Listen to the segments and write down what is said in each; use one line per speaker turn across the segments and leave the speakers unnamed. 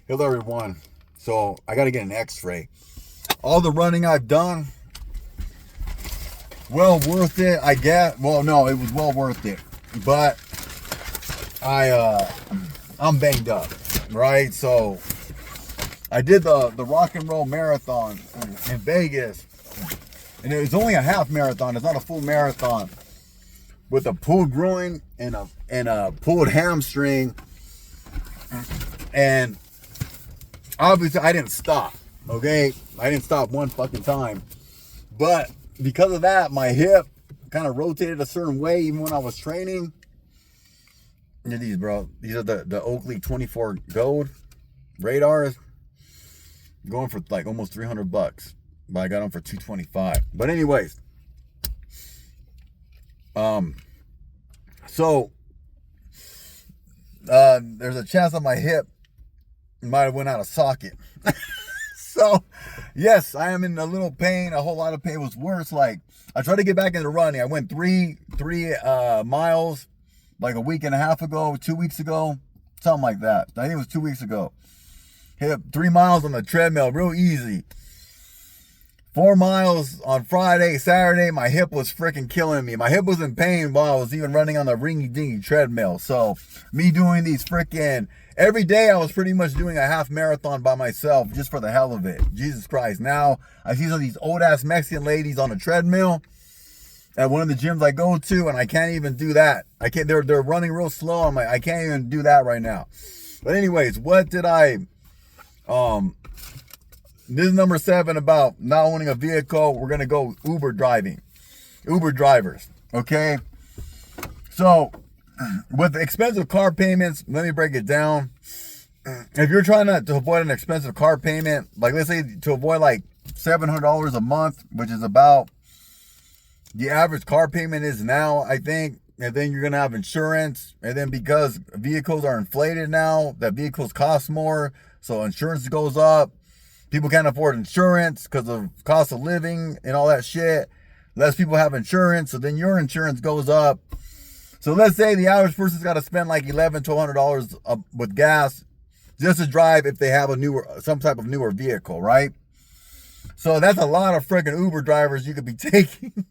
Hello everyone. So I gotta get an x-ray. All the running I've done, well worth it, I guess. Well, no, it was well worth it. But I'm banged up, right? So I did the rock and roll marathon in Vegas. And it was only a half marathon, it's not a full marathon. With a pulled groin and a pulled hamstring. And obviously I didn't stop, okay? I didn't stop one fucking time. But because of that, my hip kind of rotated a certain way even when I was training. Look at these, bro. These are the Oakley 24 Gold radars. Going for like almost $300. But I got them for $225. But anyways. So there's a chance on my hip might have went out of socket. So yes, I am in a little pain, a whole lot of pain. It was worse. Like I tried to get back into running. I went three miles like a week and a half ago, 2 weeks ago, something like that. I think it was 2 weeks ago. Hit 3 miles on the treadmill, real easy. 4 miles on Friday, Saturday, my hip was freaking killing me. My hip was in pain while I was even running on the ringy-dingy treadmill. So, me doing these freaking... Every day I was pretty much doing a half marathon by myself just for the hell of it. Jesus Christ. Now, I see some of these old-ass Mexican ladies on a treadmill at one of the gyms I go to, and I can't even do that. I can't. They're running real slow. I'm like, I can't even do that right now. But anyways, what did I... This is number 7 about not owning a vehicle. We're going to go Uber driving. Uber drivers. Okay? So, with expensive car payments, let me break it down. If you're trying to avoid an expensive car payment, like let's say to avoid like $700 a month, which is about the average car payment is now, I think. And then you're going to have insurance. And then because vehicles are inflated now, that vehicles cost more. So insurance goes up. People can't afford insurance because of cost of living and all that shit. Less people have insurance, so then your insurance goes up. So let's say the average person's got to spend like $1,100 to $1,200 with gas just to drive if they have some type of newer vehicle, right? So that's a lot of freaking Uber drivers you could be taking.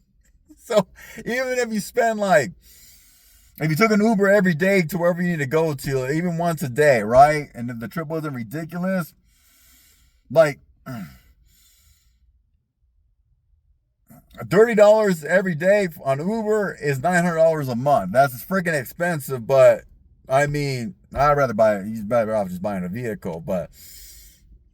So even if you spend like, if you took an Uber every day to wherever you need to go to, even once a day, right? And if the trip wasn't ridiculous, like $30 every day on Uber is $900 a month. That's freaking expensive, but I mean, I'd rather you're better off just buying a vehicle. But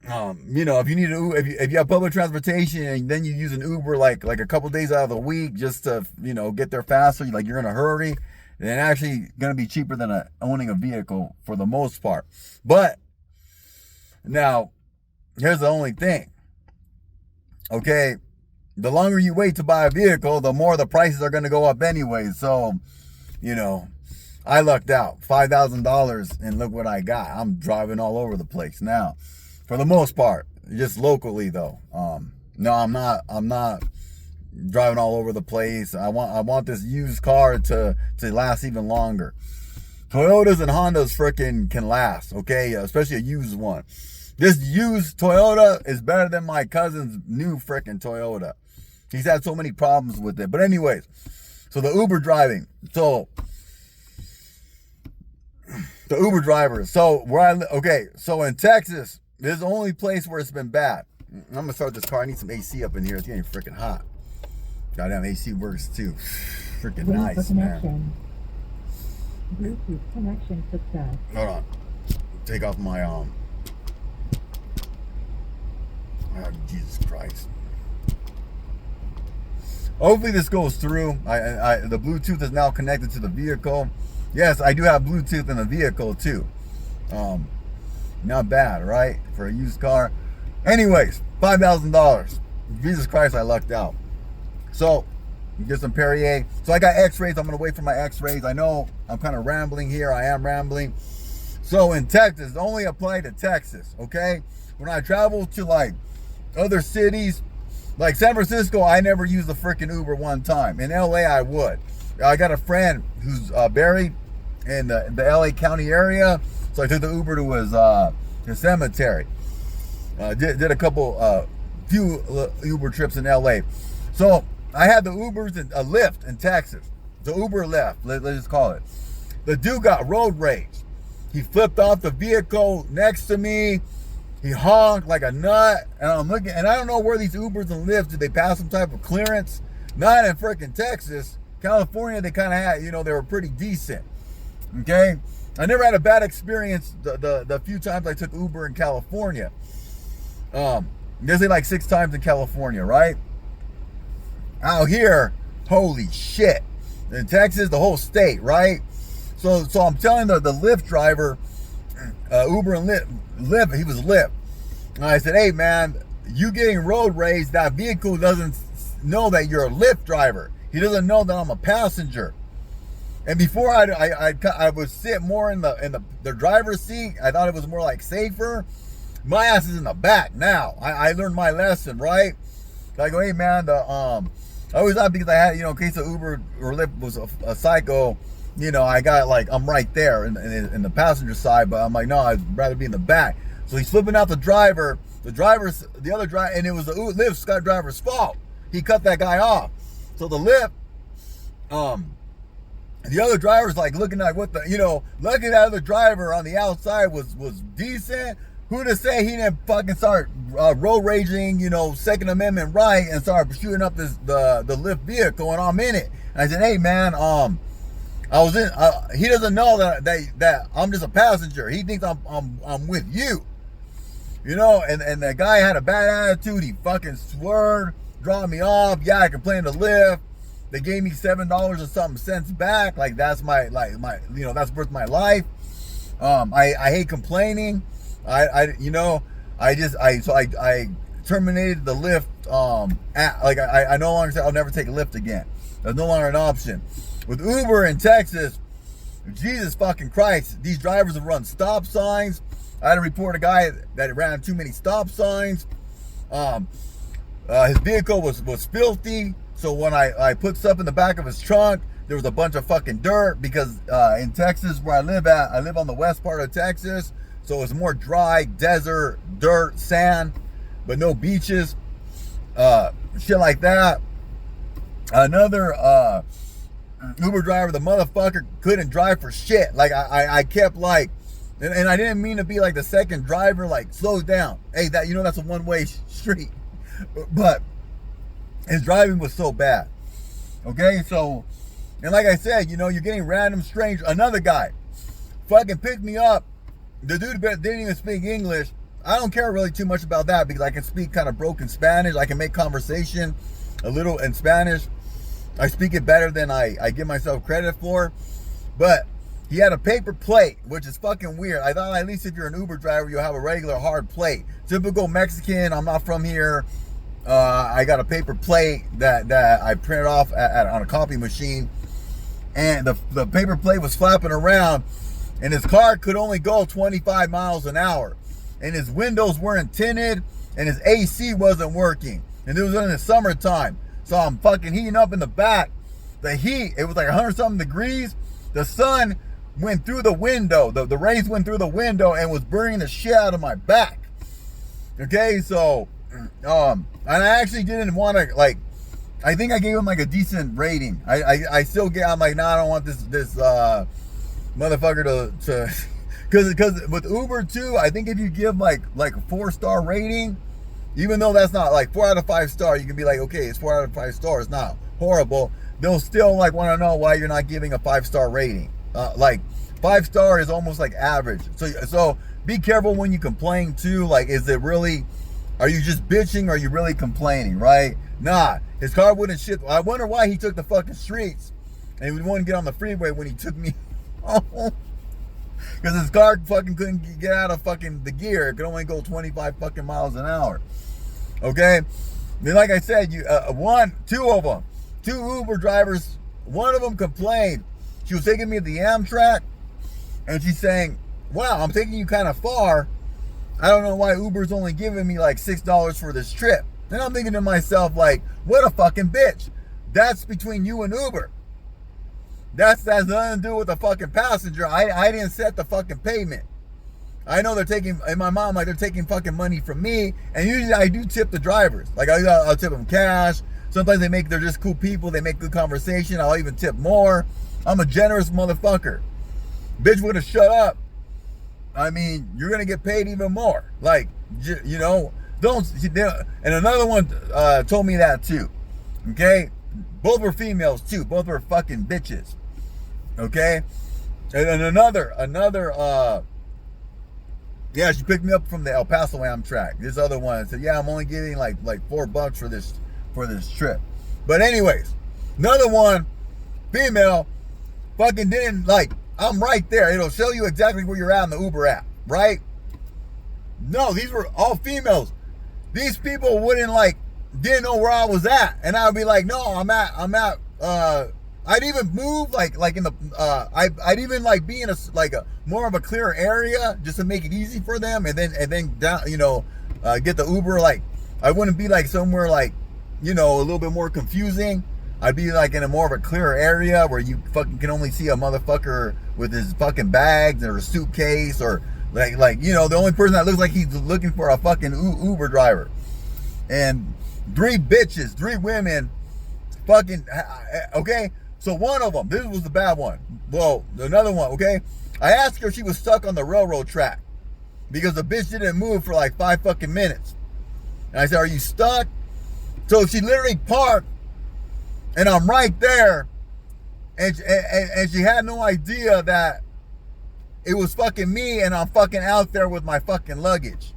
you know, if you need if you have public transportation and then you use an Uber like a couple days out of the week just to, you know, get there faster, like you're in a hurry, then actually gonna be cheaper than owning a vehicle for the most part. But now, here's the only thing. Okay, the longer you wait to buy a vehicle, the more the prices are going to go up anyway. So, you know, I lucked out. $5,000 and look what I got. I'm driving all over the place now. For the most part. Just locally though. No, I'm not driving all over the place. I want this used car to last even longer. Toyotas and Hondas freaking can last, okay? Especially a used one. This used Toyota is better than my cousin's new freaking Toyota. He's had so many problems with it. But anyways, so the Uber driving. So, the Uber drivers. So, so in Texas, this is the only place where it's been bad. I'm going to start this car. I need some AC up in here. It's getting freaking hot. Goddamn, AC works too. Freaking nice, man.
Bluetooth connection success.
Hold on. Take off my, Oh, Jesus Christ. Hopefully this goes through. The Bluetooth is now connected to the vehicle. Yes, I do have Bluetooth in the vehicle too. Not bad, right? For a used car. Anyways, $5,000. Jesus Christ, I lucked out. So, you get some Perrier. So I got x-rays. I'm going to wait for my x-rays. I know I'm kind of rambling here. I am rambling. So in Texas, only apply to Texas, okay? When I travel to like other cities, like San Francisco, I never used the freaking Uber one time. In LA, I would. I got a friend who's buried in the LA County area, so I took the Uber to the cemetery. Did a couple, few Uber trips in LA. So I had the Ubers and a Lyft in Texas. The Uber left, let's just call it. The dude got road rage. He flipped off the vehicle next to me. He honked like a nut. And I'm looking, and I don't know where these Ubers and Lyfts, did they pass some type of clearance? Not in freaking Texas. California, they kind of had, they were pretty decent. Okay? I never had a bad experience the few times I took Uber in California. They say like 6 times in California, right? Out here, holy shit. In Texas, the whole state, right? So I'm telling the Lyft driver, Uber and Lyft, he was Lyft. And I said, hey man, you getting road rage, that vehicle doesn't know that you're a Lyft driver. He doesn't know that I'm a passenger. And before I would sit more in the driver's seat, I thought it was more like safer. My ass is in the back now. I learned my lesson, right? So I go, hey man, I always thought because I had, in case the Uber or Lyft was a psycho, I got like, I'm right there in the passenger side, but I'm like, no, I'd rather be in the back. So he's flipping out the other driver, and it was the Lyft driver's fault. He cut that guy off. So the Lyft, the other driver's like looking like what the, lucky that other driver on the outside was decent. Who to say he didn't fucking start road raging, Second Amendment right, and start shooting up the Lyft vehicle, and I'm in it. And I said, hey man, I was in. He doesn't know that I'm just a passenger. He thinks I'm with you, And the guy had a bad attitude. He fucking swerved, dropped me off. Yeah, I complained to Lyft. They gave me $7 and something cents back. Like that's my that's worth my life. I hate complaining. I terminated the Lyft. I no longer say I'll never take a Lyft again. That's no longer an option. With Uber in Texas, Jesus fucking Christ, these drivers have run stop signs. I had to report a guy that ran too many stop signs. His vehicle was filthy. So when I put stuff in the back of his trunk, there was a bunch of fucking dirt because in Texas where I live on the west part of Texas. So it's more dry, desert, dirt, sand, but no beaches. Shit like that. Another Uber driver, the motherfucker couldn't drive for shit. Like I kept like, and I didn't mean to be like the second driver, like slow down. Hey, that's a one-way street. But his driving was so bad. Okay, so, and like I said, you're getting random strange. Another guy fucking picked me up. The dude didn't even speak English. I don't care really too much about that because I can speak kind of broken Spanish. I can make conversation a little in Spanish. I speak it better than I give myself credit for. But he had a paper plate, which is fucking weird. I thought at least if you're an Uber driver, you'll have a regular hard plate. Typical Mexican, I'm not from here. I got a paper plate that I printed off on a copy machine. And the paper plate was flapping around. And his car could only go 25 miles an hour. And his windows weren't tinted. And his AC wasn't working. And it was in the summertime. So I'm fucking heating up in the back. The heat, it was like 100-something degrees. The sun went through the window. The rays went through the window and was burning the shit out of my back. Okay, so, and I actually didn't want to, like, I think I gave him like a decent rating. I still I'm like, nah, I don't want this motherfucker to because with Uber too, I think if you give like a 4-star rating, even though that's not like 4 out of 5 star, you can be like, okay, it's 4 out of 5 stars, not horrible. They'll still like want to know why you're not giving a 5-star rating. Like 5 star is almost like average. So be careful when you complain too. Like, is it really? Are you just bitching or are you really complaining? Right? Nah, his car wouldn't shit. I wonder why he took the fucking streets and he wouldn't get on the freeway when he took me home. Because his car fucking couldn't get out of fucking the gear. It could only go 25 fucking miles an hour. Okay? Then like I said, two Uber drivers, one of them complained. She was taking me to the Amtrak and she's saying, wow, I'm taking you kind of far. I don't know why Uber's only giving me like $6 for this trip. Then I'm thinking to myself, like, what a fucking bitch. That's between you and Uber. That's nothing to do with the fucking passenger. I didn't set the fucking payment. I know they're taking, in my mind, like they're taking fucking money from me. And usually I do tip the drivers. Like I'll tip them cash. Sometimes they're just cool people. They make good conversation. I'll even tip more. I'm a generous motherfucker. Bitch would have shut up. I mean, you're going to get paid even more. Like, you know, don't. And another one told me that too. Okay? Both were females too. Both were fucking bitches. Okay? And another, yeah, she picked me up from the El Paso Amtrak. This other one said, yeah, I'm only getting like $4 for this trip. But anyways, another one, female, fucking didn't like, I'm right there. It'll show you exactly where you're at in the Uber app, right? No, these were all females. These people didn't know where I was at. And I would be like, no, I'm at, I'd even move like in the, I'd even like be in a more of a clearer area just to make it easy for them. And then down, you know, get the Uber. Like, I wouldn't be like somewhere like, you know, a little bit more confusing. I'd be like in a more of a clearer area where you fucking can only see a motherfucker with his fucking bags or a suitcase, or like, you know, the only person that looks like he's looking for a fucking Uber driver. And 3 bitches, 3 women, fucking, okay? So one of them, this was the bad one. Well, another one, okay? I asked her if she was stuck on the railroad track because the bitch didn't move for like 5 fucking minutes. And I said, are you stuck? So she literally parked, and I'm right there, and she had no idea that it was fucking me, and I'm fucking out there with my fucking luggage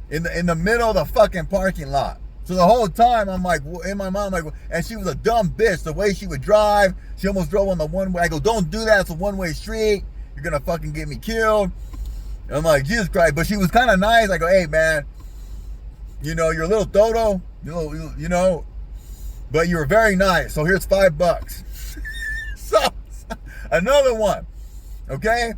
in the middle of the fucking parking lot. So the whole time I'm like, in my mind, I'm like, and she was a dumb bitch. The way she would drive, she almost drove on the one way. I go, don't do that. It's a one-way street. You're gonna fucking get me killed. And I'm like, Jesus Christ. But she was kind of nice. I go, hey man, you know, you're a little dodo, you know, but you were very nice. So here's $5. So another one, okay?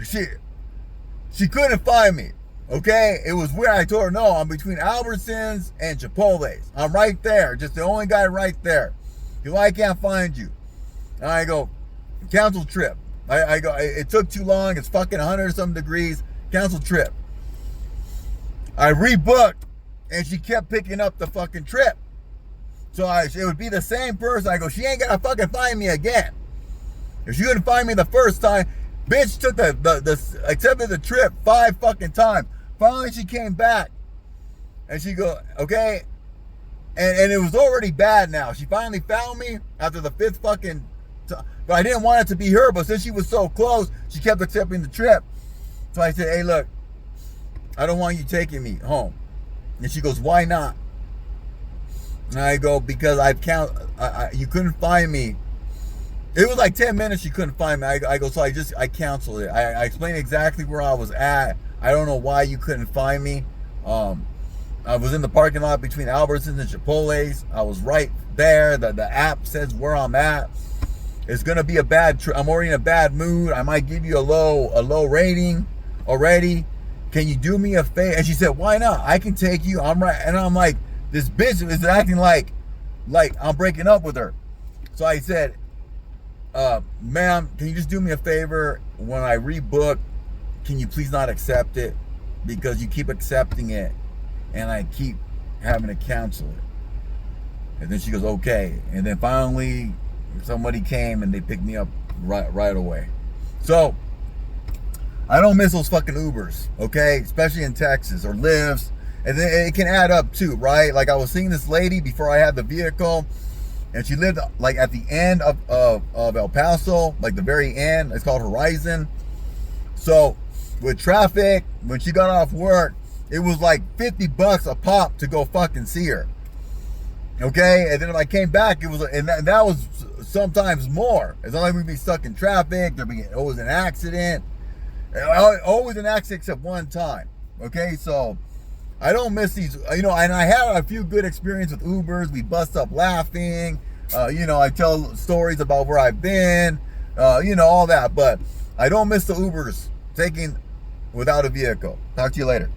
She couldn't find me. Okay, it was weird. I told her, no, I'm between Albertsons and Chipotle's. I'm right there, just the only guy right there. You know, I can't find you. And I go, cancel trip. I go, it took too long. It's fucking 100-some degrees. Cancel trip. I rebooked, and she kept picking up the fucking trip. So it would be the same person. I go, she ain't gonna fucking find me again. If she couldn't find me the first time, bitch took accepted the trip 5 fucking times. Finally, she came back, and she go, okay, and it was already bad now. She finally found me after the 5th fucking time. But I didn't want it to be her, but since she was so close, she kept accepting the trip. So I said, hey, look, I don't want you taking me home. And she goes, why not? And I go, because you couldn't find me. It was like 10 minutes she couldn't find me. I go, so I canceled it. I explained exactly where I was at. I don't know why you couldn't find me. I was in the parking lot between Albertsons and Chipotle's. I was right there. The app says where I'm at. It's gonna be a bad trip. I'm already in a bad mood. I might give you a low rating already. Can you do me a favor? And she said, why not? I can take you. I'm right. And I'm like, this bitch is acting like I'm breaking up with her. So I said, ma'am, can you just do me a favor? When I rebook, can you please not accept it? Because you keep accepting it, and I keep having to cancel it. And then she goes, okay. And then finally, somebody came and they picked me up right away. So I don't miss those fucking Ubers, okay? Especially in Texas or Lyfts. And then it can add up too, right? Like I was seeing this lady before I had the vehicle, and she lived like at the end of El Paso, like the very end. It's called Horizon. So with traffic, when she got off work, it was like $50 a pop to go fucking see her. Okay, and then if I came back, it was, and that was sometimes more. It's not like we'd be stuck in traffic. There'd be always an accident. Always an accident except one time. Okay, so I don't miss these, you know, and I had a few good experiences with Ubers. We bust up laughing. You know, I tell stories about where I've been, you know, all that. But I don't miss the Ubers taking without a vehicle. Talk to you later.